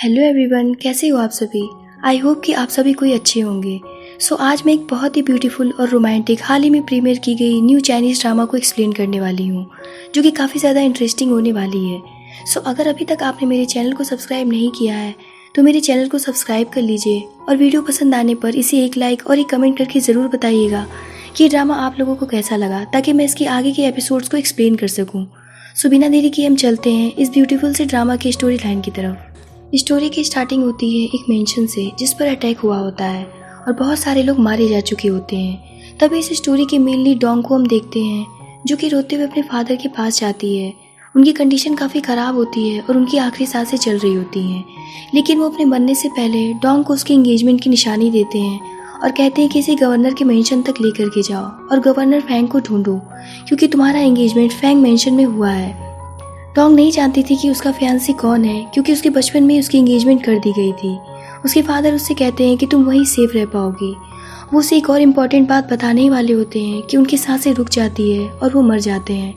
Hello everyone, कैसे हो आप सभी। आई होप कि आप सभी कोई अच्छे होंगे। आज मैं एक बहुत ही ब्यूटीफुल और रोमांटिक हाल ही में प्रीमियर की गई न्यू चाइनीज़ ड्रामा को एक्सप्लेन करने वाली हूँ, जो कि काफ़ी ज़्यादा इंटरेस्टिंग होने वाली है। अगर अभी तक आपने मेरे चैनल को सब्सक्राइब नहीं किया है तो मेरे चैनल को सब्सक्राइब कर लीजिए और वीडियो पसंद आने पर इसे एक लाइक और एक कमेंट करके ज़रूर बताइएगा कि ड्रामा आप लोगों को कैसा लगा, ताकि मैं इसके आगे के एपिसोड्स को एक्सप्लेन कर सकूँ। बिना देरी किए हम चलते हैं इस ब्यूटीफुल से ड्रामा की स्टोरी लाइन की तरफ। स्टोरी की स्टार्टिंग होती है एक मेंशन से, जिस पर अटैक हुआ होता है और बहुत सारे लोग मारे जा चुके होते हैं। तभी इस स्टोरी के मेन लीड डोंग को हम देखते हैं, जो कि रोते हुए अपने फादर के पास जाती है। उनकी कंडीशन काफ़ी ख़राब होती है और उनकी आखिरी सांसें चल रही होती हैं, लेकिन वो अपने मरने से पहले डोंग को उसकी एंगेजमेंट की निशानी देते हैं और कहते हैं कि इसे गवर्नर के मेंशन तक लेकर के जाओ और गवर्नर फैंग को ढूंढो, क्योंकि तुम्हारा एंगेजमेंट फैंग मेंशन में हुआ है। डोंग नहीं जानती थी कि उसका फियांसी कौन है, क्योंकि उसके बचपन में उसकी एंगेजमेंट कर दी गई थी। उसके फादर उससे कहते हैं कि तुम वहीं सेफ रह पाओगी। वो उसे एक और इम्पॉर्टेंट बात बताने ही वाले होते हैं कि उनकी सांसें रुक जाती है और वो मर जाते हैं।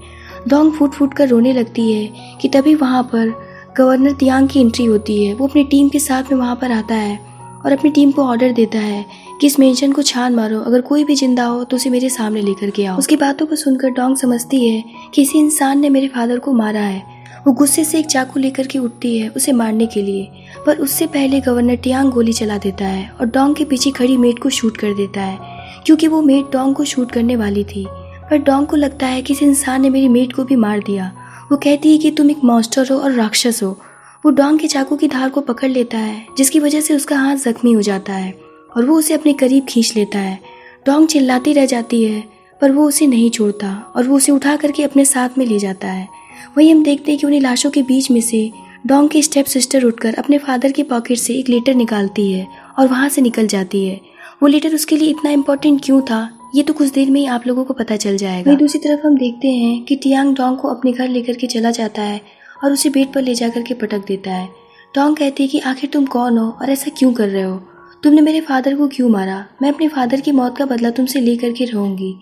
डोंग फूट फूट कर रोने लगती है कि तभी वहाँ पर गवर्नर तियांग की एंट्री होती है। वो अपनी टीम के साथ में वहाँ पर आता है और अपनी टीम को ऑर्डर देता है कि इस मेंशन को छान मारो, अगर कोई भी जिंदा हो तो उसे मेरे सामने लेकर के आओ। उसकी बातों को सुनकर डोंग समझती है कि इसी इंसान ने मेरे फादर को मारा है। वो गुस्से से एक चाकू लेकर के उठती है उसे मारने के लिए, पर उससे पहले गवर्नर तियांग गोली चला देता है और डोंग के पीछे खड़ी मेड को शूट कर देता है, क्योंकि वो मेड डोंग को शूट करने वाली थी। पर डोंग को लगता है कि इस इंसान ने मेरी मेड को भी मार दिया। वो कहती है कि तुम एक मॉन्स्टर हो और राक्षस हो। वो डोंग के चाकू की धार को पकड़ लेता है, जिसकी वजह से उसका हाथ जख्मी हो जाता है और वो उसे अपने करीब खींच लेता है। डोंग चिल्लाती रह जाती है, पर वो उसे नहीं छोड़ता और वो उसे उठा करके अपने साथ में ले जाता है। वहीं हम देखते हैं कि उन्हीं लाशों के बीच में से डोंग की स्टेप सिस्टर उठकर अपने फादर की पॉकेट से एक लेटर निकालती है और वहाँ से निकल जाती है। वो लेटर उसके लिए इतना इम्पोर्टेंट क्यों था, ये तो कुछ देर में ही आप लोगों को पता चल जाएगा। वहीं दूसरी तरफ हम देखते हैं कि तियांग डोंग को अपने घर लेकर के चला जाता है और उसे बेड पर ले जाकर के पटक देता है। डोंग कहती है कि आखिर तुम कौन हो और ऐसा क्यों कर रहे हो, तुमने मेरे फादर को क्यों मारा, मैं अपने फादर की मौत का बदला तुमसे ले करके रहूंगी।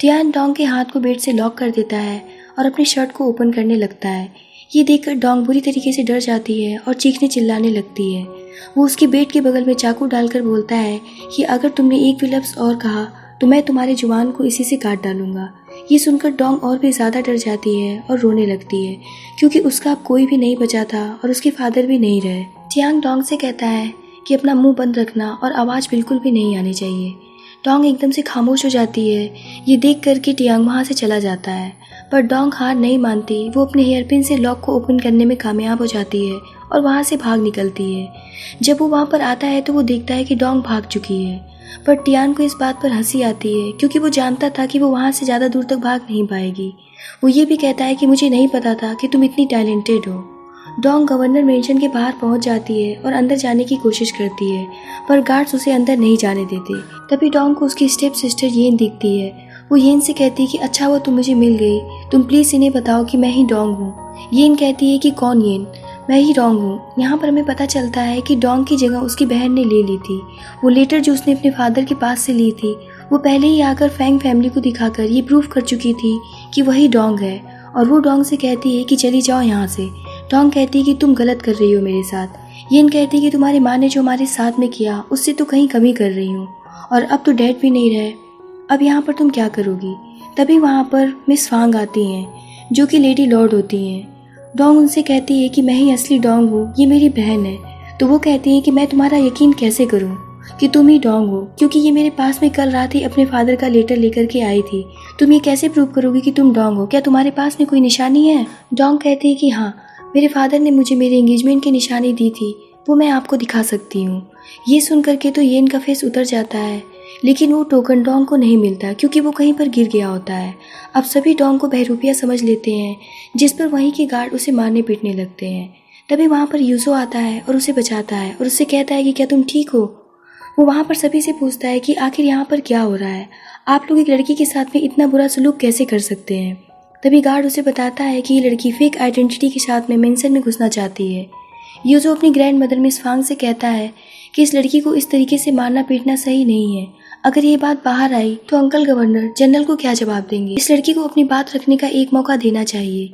तियांग डोंग के हाथ को बेड से लॉक कर देता है और अपनी शर्ट को ओपन करने लगता है। ये देखकर डोंग बुरी तरीके से डर जाती है और चीखने चिल्लाने लगती है। वो उसके बेड के बगल में चाकू डालकर बोलता है कि अगर तुमने एक भी लफ्ज़ और कहा तो मैं तुम्हारे जुबान को इसी से काट डालूंगा। ये सुनकर डोंग और भी ज़्यादा डर जाती है और रोने लगती है, क्योंकि उसका अब कोई भी नहीं बचा था और उसके फादर भी नहीं रहे। तियांग डोंग से कहता है कि अपना मुंह बंद रखना और आवाज़ बिल्कुल भी नहीं आनी चाहिए। डोंग एकदम से खामोश हो जाती है। ये देख कर के तियांग वहाँ से चला जाता है, पर डोंग हार नहीं मानती। वो अपने हेयरपिन से लॉक को ओपन करने में कामयाब हो जाती है और वहाँ से भाग निकलती है। जब वो वहाँ पर आता है तो वो देखता है कि डोंग भाग चुकी है, पर तियांग को इस बात पर हंसी आती है, क्योंकि वो जानता था कि वो वहाँ से ज़्यादा दूर तक भाग नहीं पाएगी। वो ये भी कहता है कि मुझे नहीं पता था कि तुम इतनी टैलेंटेड हो। डोंग गवर्नर मेंशन के बाहर पहुंच जाती है और अंदर जाने की कोशिश करती है, पर गार्ड्स उसे अंदर नहीं जाने देते। तभी डोंग को उसकी स्टेप सिस्टर येन दिखती है। वो येन से कहती है कि अच्छा हुआ तुम मुझे मिल गई, तुम प्लीज़ इन्हें बताओ कि मैं ही डोंग हूँ। येन कहती है कि कौन येन, मैं ही डोंग हूँ। यहाँ पर हमें पता चलता है कि डोंग की जगह उसकी बहन ने ले ली थी। वो लेटर जो उसने अपने फादर के पास से ली थी, वो पहले ही आकर फैंग फैमिली को दिखाकर ये प्रूव कर चुकी थी कि वही डोंग है, और वो डोंग से कहती है कि चली जाओ यहाँ से। डोंग कहती है कि तुम गलत कर रही हो मेरे साथ। येन कहती है कि तुम्हारी माँ ने जो हमारे साथ में किया उससे तो कहीं कमी कर रही हूँ, और अब तो डैड भी नहीं रहे, अब यहाँ पर तुम क्या करोगी। तभी वहाँ पर मिस फांग आती हैं, जो कि लेडी लॉर्ड होती हैं। डोंग उनसे कहती है कि मैं ही असली डोंग हूँ, ये मेरी बहन है। तो वो कहती है कि मैं तुम्हारा यकीन कैसे करूँ कि तुम ही डोंग हो, क्योंकि ये मेरे पास में कल रात ही अपने फादर का लेटर लेकर के आई थी। तुम ये कैसे प्रूव करोगी कि तुम डोंग हो, क्या तुम्हारे पास में कोई निशानी है। डोंग कहती है कि हाँ, मेरे फादर ने मुझे मेरे एंगेजमेंट की निशानी दी थी, वो मैं आपको दिखा सकती हूँ। ये सुन करके तो येन का फेस उतर जाता है, लेकिन वो टोकन डोंग को नहीं मिलता, क्योंकि वो कहीं पर गिर गया होता है। अब सभी डोंग को बहरूपिया समझ लेते हैं, जिस पर वहीं के गार्ड उसे मारने पीटने लगते हैं। तभी वहाँ पर यूजो आता है और उसे बचाता है और उससे कहता है कि क्या तुम ठीक हो। वो वहाँ पर सभी से पूछता है कि आखिर यहाँ पर क्या हो रहा है, आप लोग एक लड़की के साथ में इतना बुरा सलूक कैसे कर सकते हैं। तभी गार्ड उसे बताता है कि ये लड़की फेक आइडेंटिटी के साथ में मेंशन में घुसना चाहती है। यूजो अपनी ग्रैंड मदर मिस फांग से कहता है कि इस लड़की को इस तरीके से मारना पीटना सही नहीं है। अगर ये बात बाहर आई तो अंकल गवर्नर जनरल को क्या जवाब देंगे। इस लड़की को अपनी बात रखने का एक मौका देना चाहिए।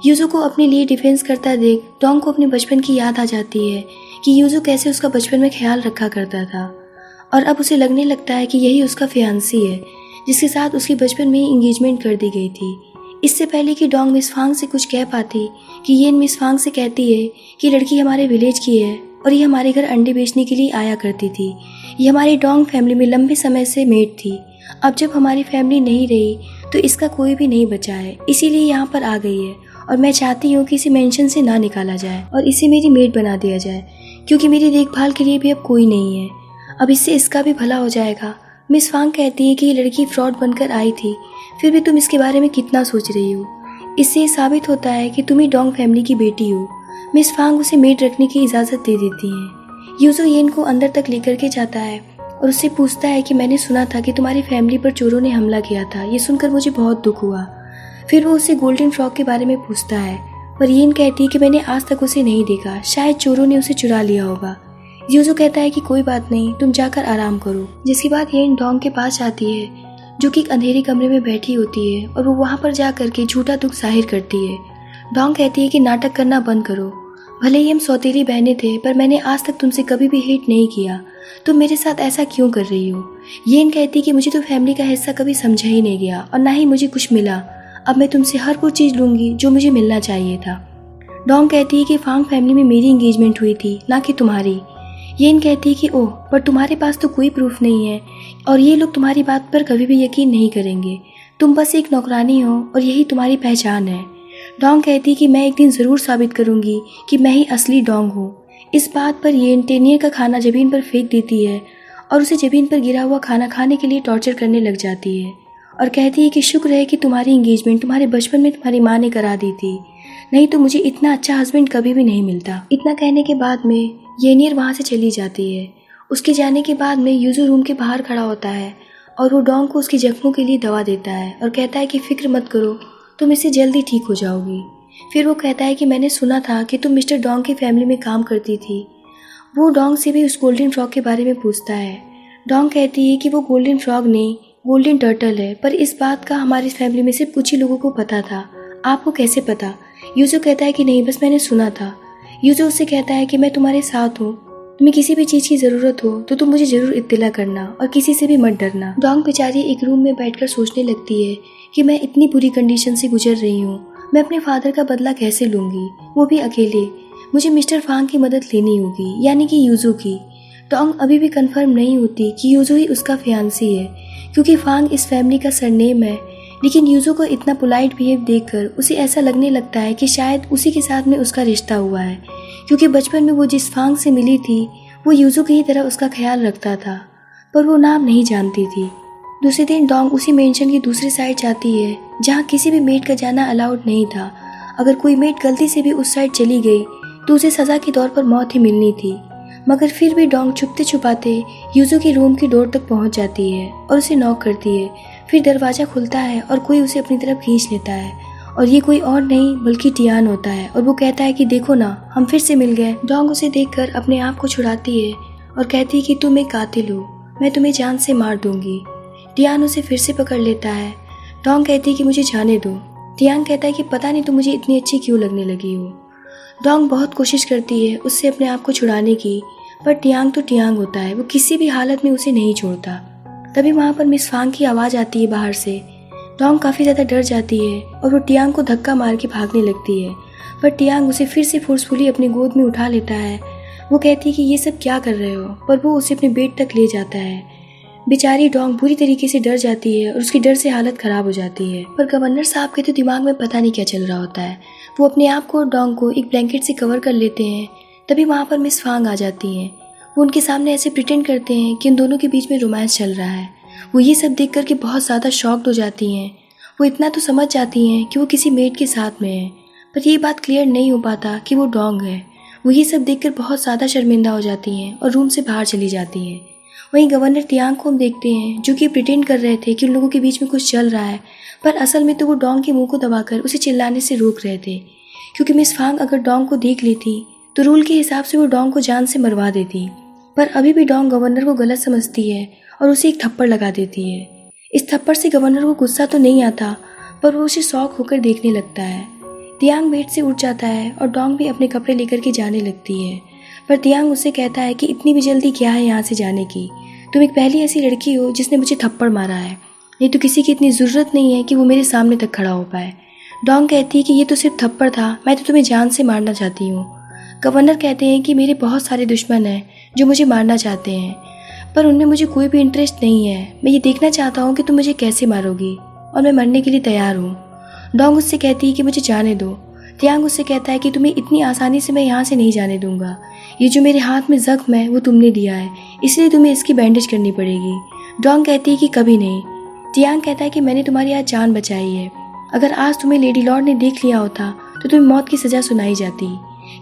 यूजो को अपने लिए डिफेंस करता देख डोंग को अपने बचपन की याद आ जाती है कि यूजू कैसे उसका बचपन में ख्याल रखा करता था और अब उसे लगने लगता है कि यही उसका फियांसी है जिसके साथ उसकी बचपन में ही इंगेजमेंट कर दी गई थी। इससे पहले कि डोंग मिस फांग से कुछ कह पाती कि येन मिस फांग से कहती है कि लड़की हमारे विलेज की है और ये हमारे घर अंडे बेचने के लिए आया करती थी। ये हमारी डोंग फैमिली में लंबे समय से मेड थी। अब जब हमारी फैमिली नहीं रही तो इसका कोई भी नहीं बचा है, इसीलिए यहाँ पर आ गई है और मैं चाहती हूँ कि इसे मेंशन से ना निकाला जाए और इसे मेरी मेड बना दिया जाए क्योंकि मेरी देखभाल के लिए भी अब कोई नहीं है। अब इससे इसका भी भला हो जाएगा। मिस फांग कहती है कि ये लड़की फ्रॉड बनकर आई थी, फिर भी तुम इसके बारे में कितना सोच रही हो। इससे ये साबित होता है कि तुम ही डोंग फैमिली की बेटी हो। मिस फांग उसे मेड रखने की इजाज़त दे देती हैं। यूजो येन को अंदर तक लेकर के जाता है और उससे पूछता है कि मैंने सुना था कि तुम्हारी फैमिली पर चोरों ने हमला किया था। ये सुनकर मुझे बहुत दुख हुआ। फिर वो उससे गोल्डन फ्रॉग के बारे में पूछता है, पर येन कहती है कि मैंने आज तक उसे नहीं देखा, शायद चोरों ने उसे चुरा लिया होगा। यूजो कहता है कि कोई बात नहीं, तुम जाकर आराम करो। जिसके बाद येन डोंग के पास जाती है जो कि एक अंधेरे कमरे में बैठी होती है और वो वहाँ पर जा करके झूठा दुख जाहिर करती है। डोंग कहती है कि नाटक करना बंद करो, भले ही हम सौतेली बहनें थे पर मैंने आज तक तुमसे कभी भी हेट नहीं किया, तुम मेरे साथ ऐसा क्यों कर रही हो। येन कहती है कि मुझे तो फैमिली का हिस्सा कभी समझा ही नहीं गया और ना ही मुझे कुछ मिला। अब मैं तुमसे हर वो चीज़ लूँगी जो मुझे मिलना चाहिए था। डोंग कहती है कि फांग फैमिली में मेरी इंगेजमेंट हुई थी, ना कि तुम्हारी। येन कहती है कि ओह, पर तुम्हारे पास तो कोई प्रूफ नहीं है और ये लोग तुम्हारी बात पर कभी भी यकीन नहीं करेंगे। तुम बस एक नौकरानी हो और यही तुम्हारी पहचान है। डोंग कहती है कि मैं एक दिन ज़रूर साबित करूंगी कि मैं ही असली डोंग हूँ। इस बात पर येन टेनियर का खाना ज़मीन पर फेंक देती है और उसे ज़मीन पर गिरा हुआ खाना खाने के लिए टॉर्चर करने लग जाती है और कहती है कि शुक्र है कि तुम्हारी इंगेजमेंट तुम्हारे बचपन में तुम्हारी माँ ने करा दी थी, नहीं तो मुझे इतना अच्छा हस्बैंड कभी भी नहीं मिलता। इतना कहने के बाद में येनियर वहाँ से चली जाती है। उसके जाने के बाद में यूजू रूम के बाहर खड़ा होता है और वो डोंग को उसके जख्मों के लिए दवा देता है और कहता है कि फिक्र मत करो, तुम इससे जल्दी ठीक हो जाओगी। फिर वो कहता है कि मैंने सुना था कि तुम मिस्टर डोंग की फैमिली में काम करती थी। वो डोंग से भी उस गोल्डन फ्रॉग के बारे में पूछता है। डोंग कहती है कि वो गोल्डन फ्रॉग नहीं, गोल्डन टर्टल है, पर इस बात का हमारी फैमिली में सिर्फ कुछ ही लोगों को पता था। आपको कैसे पता? यूजो कहता है कि नहीं, बस मैंने सुना था। यूजो उससे कहता है कि मैं तुम्हारे साथ हूँ, तुम्हें किसी भी चीज़ की ज़रूरत हो तो तुम मुझे ज़रूर इत्तला करना और किसी से भी मत डरना। डोंग बेचारी एक रूम में बैठकर सोचने लगती है कि मैं इतनी बुरी कंडीशन से गुजर रही हूँ, मैं अपने फादर का बदला कैसे लूँगी, वो भी अकेले। मुझे मिस्टर फांग की मदद लेनी होगी, यानी कि यूजो की। डोंग अभी भी कंफर्म नहीं होती कि यूजो ही उसका फियांसी है क्योंकि फांग इस फैमिली का सरनेम है, लेकिन यूजो को इतना पोलाइट बिहेव देखकर उसे ऐसा लगने लगता है कि शायद उसी के साथ में उसका रिश्ता हुआ है क्योंकि बचपन में वो जिस फांग से मिली थी वो यूजो की ही तरह उसका ख्याल रखता था, पर वो नाम नहीं जानती थी। दूसरे दिन डोंग उसी मेंशन की दूसरी साइड जाती है जहाँ किसी भी मेड का जाना अलाउड नहीं था। अगर कोई मेड गलती से भी उस साइड चली गई तो उसे सज़ा के तौर पर मौत ही मिलनी थी, मगर फिर भी डोंग छुपते छुपाते यूजो की रूम की डोर तक पहुँच जाती है और उसे नॉक करती है। फिर दरवाज़ा खुलता है और कोई उसे अपनी तरफ खींच लेता है और ये कोई और नहीं बल्कि टियान होता है और वो कहता है कि देखो ना, हम फिर से मिल गए। डोंग उसे देखकर अपने आप को छुड़ाती है और कहती है कि तुम एक कातिल हो, मैं तुम्हें जान से मार दूंगी। टियान उसे फिर से पकड़ लेता है। डोंग कहती है कि मुझे जाने दो। टियान कहता है कि पता नहीं तुम मुझे इतनी अच्छी क्यों लगने लगी हो। डोंग बहुत कोशिश करती है उससे अपने आप को छुड़ाने की, पर टियांग तो टियांग होता है, वो किसी भी हालत में उसे नहीं छोड़ता। तभी वहाँ पर मिस फांग की आवाज़ आती है बाहर से। डोंग काफ़ी ज़्यादा डर जाती है और वो टियांग को धक्का मार के भागने लगती है, पर टियांग उसे फिर से फोर्सफुली अपनी गोद में उठा लेता है। वो कहती है कि ये सब क्या कर रहे हो, पर वो उसे अपने बेड तक ले जाता है। बेचारी डोंग बुरी तरीके से डर जाती है और उसकी डर से हालत ख़राब हो जाती है। पर गवर्नर साहब के तो दिमाग में पता नहीं क्या चल रहा होता है। वो अपने आप को और डोंग को एक ब्लैंकेट से कवर कर लेते हैं। तभी वहाँ पर मिस फांग आ जाती हैं। वो उनके सामने ऐसे प्रिटेंड करते हैं कि उन दोनों के बीच में रोमांस चल रहा है। वो ये सब देख कर के बहुत ज़्यादा शॉक्ड हो जाती हैं। वो इतना तो समझ जाती हैं कि वो किसी मेड के साथ में है, पर ये बात क्लियर नहीं हो पाता कि वो डोंग है। वो ये सब देखकर बहुत ज़्यादा शर्मिंदा हो जाती हैं और रूम से बाहर चली जाती हैं। वहीं गवर्नर टियांग को हम देखते हैं जो कि प्रिटेंड कर रहे थे कि उन लोगों के बीच में कुछ चल रहा है, पर असल में तो वो डोंग के मुंह को दबाकर उसे चिल्लाने से रोक रहे थे, क्योंकि मिस फांग अगर डोंग को देख लेती तो रूल के हिसाब से वो डोंग को जान से मरवा देती। पर अभी भी डोंग गवर्नर को गलत समझती है और उसे एक थप्पड़ लगा देती है। इस थप्पड़ से गवर्नर को गुस्सा तो नहीं आता, पर वो उसे शौक होकर देखने लगता है। टियांग बेड से उठ जाता है और डोंग भी अपने कपड़े लेकर के जाने लगती है। पर तियांग उससे कहता है कि इतनी भी जल्दी क्या है यहाँ से जाने की। तुम एक पहली ऐसी लड़की हो जिसने मुझे थप्पड़ मारा है, नहीं तो किसी की इतनी ज़रूरत नहीं है कि वो मेरे सामने तक खड़ा हो पाए। डोंग कहती है कि ये तो सिर्फ थप्पड़ था, मैं तो तुम्हें जान से मारना चाहती हूँ। गवर्नर कहते हैं कि मेरे बहुत सारे दुश्मन हैं जो मुझे मारना चाहते हैं, पर उनमें मुझे कोई भी इंटरेस्ट नहीं है। मैं ये देखना चाहता हूँ कि तुम मुझे कैसे मारोगी, और मैं मरने के लिए तैयार हूँ। डोंग उससे कहती है कि मुझे जाने दो। तियांग उससे कहता है कि तुम्हें इतनी आसानी से मैं यहाँ से नहीं जाने दूंगा। ये जो मेरे हाथ में जख्म है वो तुमने दिया है, इसलिए तुम्हें इसकी बैंडेज करनी पड़ेगी। डोंग कहती है कि कभी नहीं। तियांग कहता है कि मैंने तुम्हारी आज जान बचाई है। अगर आज तुम्हें लेडी लॉर्ड ने देख लिया होता तो तुम्हें मौत की सजा सुनाई जाती।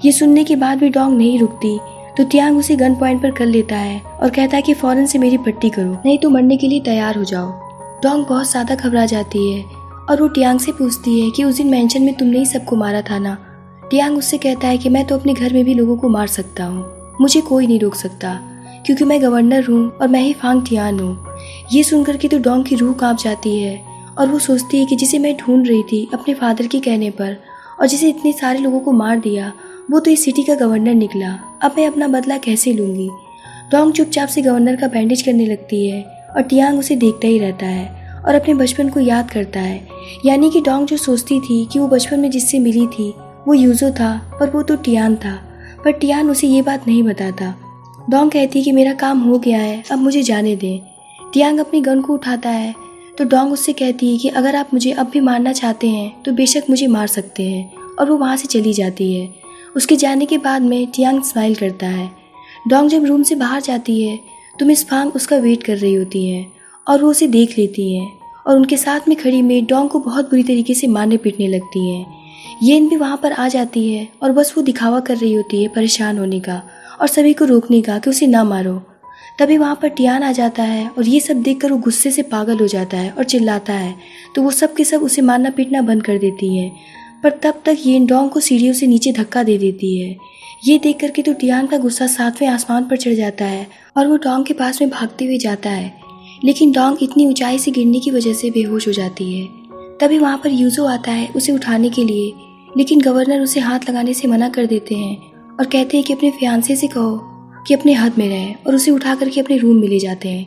ये सुनने के बाद भी डोंग नहीं रुकती, तो तियांग उसे गन पॉइंट पर कर लेता है और कहता है कि फौरन से मेरी पट्टी करो, नहीं तो मरने के लिए तैयार हो जाओ। डोंग बहुत ज़्यादा घबरा जाती है और वो तियांग से पूछती है कि उस दिन मेंशन में तुमने ही सबको मारा था ना। तियांग उससे कहता है कि मैं तो अपने घर में भी लोगों को मार सकता हूँ, मुझे कोई नहीं रोक सकता, क्योंकि मैं गवर्नर हूँ और मैं ही फांग टियान हूँ। ये सुनकर के तो डोंग की रूह कांप जाती है और वो सोचती है कि जिसे मैं ढूंढ रही थी अपने फादर के कहने पर, और जिसे इतने सारे लोगों को मार दिया, वो तो इस सिटी का गवर्नर निकला। अब मैं अपना बदला कैसे लूँगी। डोंग चुपचाप से गवर्नर का बैंडेज करने लगती है और तियांग उसे देखता ही रहता है और अपने बचपन को याद करता है। यानी कि डोंग जो सोचती थी कि वो बचपन में जिससे मिली थी वो यूजो था, पर वो तो टियान था। पर टियान उसे ये बात नहीं बताता। डोंग कहती है कि मेरा काम हो गया है, अब मुझे जाने दें। तियांग अपनी गन को उठाता है तो डोंग उससे कहती है कि अगर आप मुझे अब भी मारना चाहते हैं तो बेशक मुझे मार सकते हैं, और वो वहाँ से चली जाती है। उसके जाने के बाद में तियांग स्माइल करता है। डोंग जब रूम से बाहर जाती है तो मिस फांग उसका वेट कर रही होती है और वो उसे देख लेती हैं, और उनके साथ में खड़ी मेड डोंग को बहुत बुरी तरीके से मारने पीटने लगती हैं। येन भी वहाँ पर आ जाती है और बस वो दिखावा कर रही होती है परेशान होने का और सभी को रोकने का कि उसे ना मारो। तभी वहाँ पर टियान आ जाता है और ये सब देखकर वो गुस्से से पागल हो जाता है और चिल्लाता है, तो वो सब के सब उसे मारना पीटना बंद कर देती है। पर तब तक येन डोंग को सीढ़ियों से नीचे धक्का दे देती है। ये देख करके तो टियान का गुस्सा 7वें आसमान पर चढ़ जाता है और वो डोंग के पास में भागते हुए जाता है, लेकिन डोंग इतनी ऊंचाई से गिरने की वजह से बेहोश हो जाती है। तभी वहाँ पर यूजो आता है उसे उठाने के लिए, लेकिन गवर्नर उसे हाथ लगाने से मना कर देते हैं और कहते हैं कि अपने फियांसे से कहो कि अपने हद में रहे, और उसे उठा करके अपने रूम में ले जाते हैं।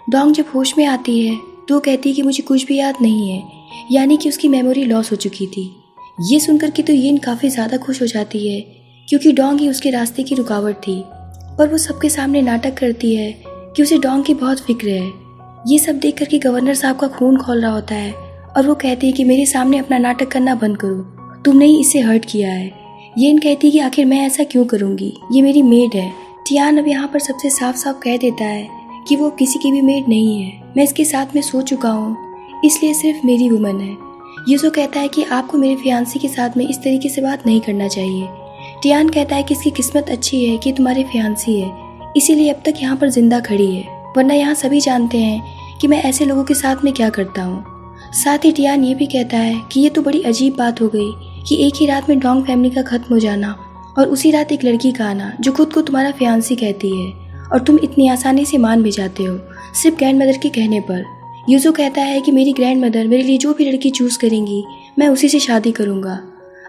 डोंग जब होश में आती है तो कहती है कि मुझे कुछ भी याद नहीं है, यानी कि उसकी मेमोरी लॉस हो चुकी थी। ये सुनकर के तो येन काफ़ी ज़्यादा खुश हो जाती है, क्योंकि डोंग ही उसके रास्ते की रुकावट थी। पर वो सबके सामने नाटक करती है कि उसे डोंग की बहुत फिक्र है। ये सब देख करके गवर्नर साहब का खून खौल रहा होता है और वो कहती है कि मेरे सामने अपना नाटक करना बंद करो, तुमने ही इसे हर्ट किया है। येन कहती है कि आखिर मैं ऐसा क्यों करूँगी, ये मेरी मेड है। टियान अब यहाँ पर सबसे साफ साफ कह देता है कि वो किसी की भी मेड नहीं है, मैं इसके साथ में सो चुका हूँ, इसलिए सिर्फ मेरी वुमन है। यूजो कहता है कि आपको मेरे फियांसी के साथ में इस तरीके से बात नहीं करना चाहिए। टियान कहता है कि इसकी किस्मत अच्छी है कि तुम्हारे फियांसी है, इसीलिए अब तक यहाँ पर जिंदा खड़ी है, वरना यहाँ सभी जानते हैं कि मैं ऐसे लोगों के साथ में क्या करता हूँ। साथ ही टियान ये भी कहता है कि ये तो बड़ी अजीब बात हो गई कि एक ही रात में डोंग फैमिली का खत्म हो जाना और उसी रात एक लड़की का आना जो खुद को तुम्हारा फियांसी कहती है, और तुम इतनी आसानी से मान भी जाते हो सिर्फ ग्रैंड मदर के कहने पर। यूजो कहता है कि मेरी ग्रैंड मदर मेरे लिए जो भी लड़की चूज करेंगी मैं उसी से शादी करूँगा।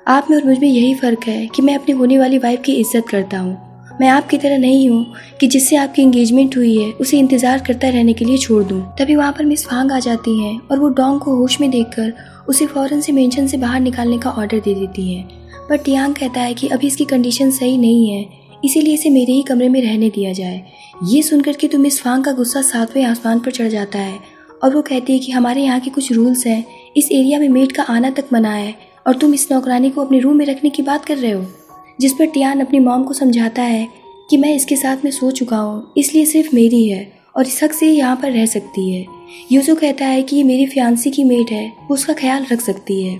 आप में और मुझ में यही फ़र्क है कि मैं अपनी होने वाली वाइफ की इज्जत करता हूँ। मैं आपकी तरह नहीं हूँ कि जिससे आपकी एंगेजमेंट हुई है उसे इंतज़ार करता रहने के लिए छोड़ दूँ। तभी वहाँ पर मिस फांग आ जाती हैं और वो डोंग को होश में देखकर उसे फ़ौरन से मेंशन से बाहर निकालने का ऑर्डर दे देती हैं। पर टियांग कहता है कि अभी इसकी कंडीशन सही नहीं है, इसीलिए इसे मेरे ही कमरे में रहने दिया जाए। ये सुनकर के तो मिस फांग का गुस्सा 7वें आसमान पर चढ़ जाता है और वो कहती है कि हमारे यहाँ के कुछ रूल्स हैं, इस एरिया में मेड का आना तक मना है और तुम इस नौकरानी को अपने रूम में रखने की बात कर रहे हो। जिस पर टियान अपनी मॉम को समझाता है कि मैं इसके साथ में सो चुका हूँ, इसलिए सिर्फ मेरी है और इस हक से यहाँ पर रह सकती है। यूजो कहता है कि ये मेरी फियांसी की मेड है, वो उसका ख्याल रख सकती है।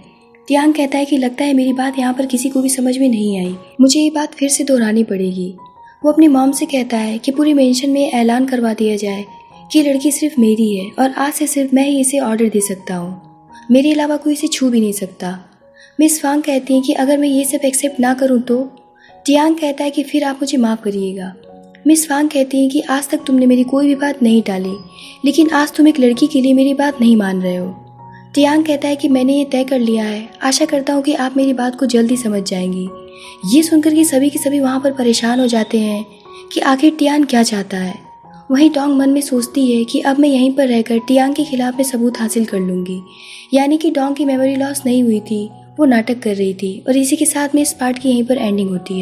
टियांग कहता है कि लगता है मेरी बात यहाँ पर किसी को भी समझ में नहीं आई, मुझे ये बात फिर से दोहरानी पड़ेगी। वो अपनी मॉम से कहता है कि पूरी मेंशन में ऐलान करवा दिया जाए कि लड़की सिर्फ मेरी है और आज से सिर्फ मैं ही इसे ऑर्डर दे सकता हूँ, मेरे अलावा कोई इसे छू भी नहीं सकता। मिस फांग कहती हैं कि अगर मैं ये सब एक्सेप्ट ना करूँ तो। टियांग कहता है कि फिर आप मुझे माफ़ करिएगा। मिस फांग कहती हैं कि आज तक तुमने मेरी कोई भी बात नहीं टाली, लेकिन आज तुम एक लड़की के लिए मेरी बात नहीं मान रहे हो। टियांग कहता है कि मैंने ये तय कर लिया है, आशा करता हूँ कि आप मेरी बात को जल्दी समझ जाएंगी। ये सुनकर के सभी वहाँ पर परेशान हो जाते हैं कि आखिर टियान क्या चाहता है। वहीं डोंग मन में सोचती है कि अब मैं यहीं पर रहकर टियांग के खिलाफ में सबूत हासिल कर लूँगी। यानी कि डोंग की मेमोरी लॉस नहीं हुई थी, वो नाटक कर रही थी। और इसी के साथ में इस पार्ट की यहीं पर एंडिंग होती है।